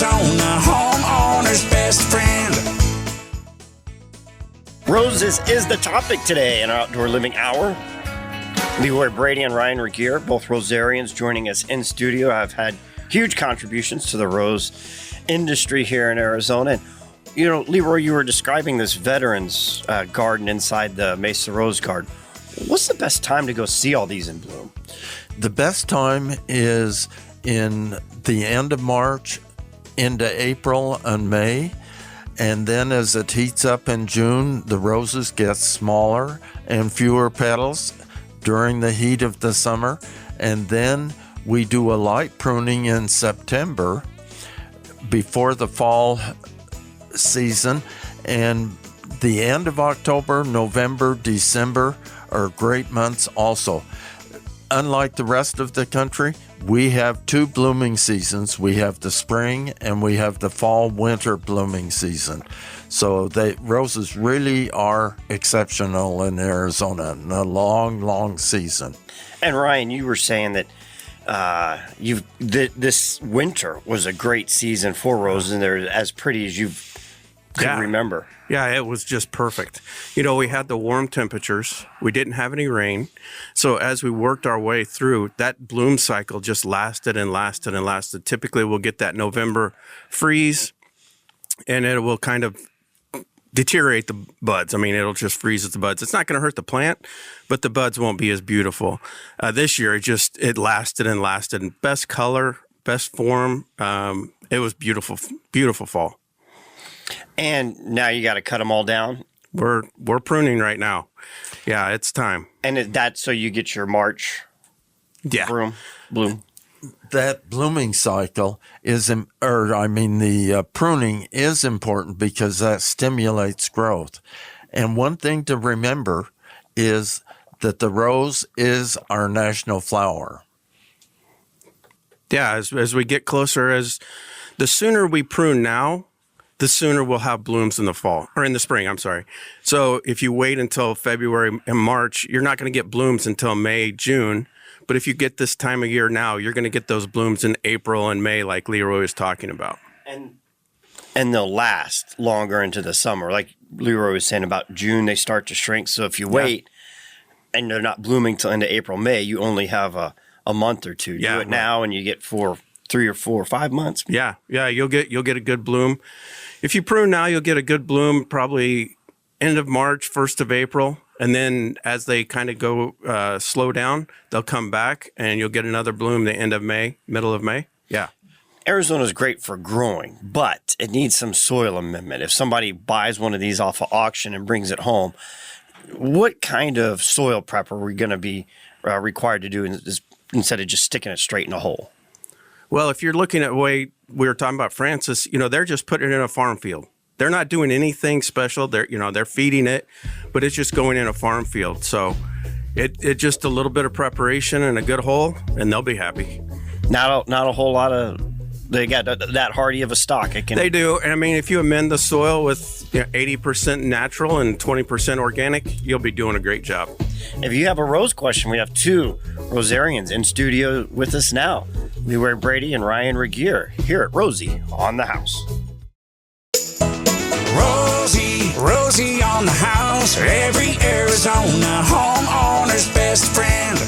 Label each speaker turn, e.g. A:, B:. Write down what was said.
A: Arizona, homeowner's best friend.
B: Roses is the topic today in our Outdoor Living Hour. LeRoy, Brady, and Ryan Regear, both Rosarians, joining us in studio, have had huge contributions to the rose industry here in Arizona. And, you know, LeRoy, you were describing this veterans garden inside the Mesa Rose Garden. What's the best time to go see all these in bloom?
C: The best time is in the end of March into April and May. And then as it heats up in June, the roses get smaller and fewer petals during the heat of the summer. And then we do a light pruning in September before the fall season. And the end of October, November, December are great months also. Unlike the rest of the country, we have two blooming seasons. We have the spring and we have the fall-winter blooming season. So the roses really are exceptional in Arizona in a long, long season.
B: And Ryan, you were saying that this winter was a great season for roses, and they're as pretty as you could remember.
D: Yeah, it was just perfect. You know, we had the warm temperatures. We didn't have any rain. So as we worked our way through, that bloom cycle just lasted and lasted and lasted. Typically, we'll get that November freeze, and it will kind of deteriorate the buds. I mean, it'll just freeze at the buds. It's not going to hurt the plant, but the buds won't be as beautiful. This year, it lasted and lasted. And best color, best form. It was beautiful, beautiful fall.
B: And now you got to cut them all down.
D: We're pruning right now. Yeah, it's time.
B: And that's so you get your March bloom.
C: That blooming cycle the pruning is important because that stimulates growth. And one thing to remember is that the rose is our national flower.
D: Yeah, as we get closer, the sooner we prune now, the sooner we'll have blooms in the fall, or in the spring, I'm sorry. So if you wait until February and March, you're not going to get blooms until May, June. But if you get this time of year now, you're going to get those blooms in April and May, like LeRoy was talking about.
B: And they'll last longer into the summer. Like LeRoy was saying about June, they start to shrink. So if you wait and they're not blooming till into April, May, you only have a month or two. Do it now and you get 3 or 4 or 5 months.
D: Yeah, you'll get a good bloom. If you prune now, you'll get a good bloom probably end of March, 1st of April. And then as they kind of go slow down, they'll come back and you'll get another bloom the end of May, middle of May. Yeah.
B: Arizona is great for growing, but it needs some soil amendment. If somebody buys one of these off of auction and brings it home, what kind of soil prep are we going to be required to do instead of just sticking it straight in a hole?
D: Well, if you're looking at the way we were talking about Francis, they're just putting it in a farm field. They're not doing anything special. They're feeding it, but it's just going in a farm field. So it just a little bit of preparation and a good hole, and they'll be happy.
B: Not a whole lot of. They got that hardy of a stock.
D: They do. And I mean, if you amend the soil with 80% natural and 20% organic, you'll be doing a great job.
B: If you have a rose question, we have two Rosarians in studio with us now. LeRoy Brady and Ryan Regear here at Rosie on the House.
A: Rosie on the House, every Arizona homeowner's best friend.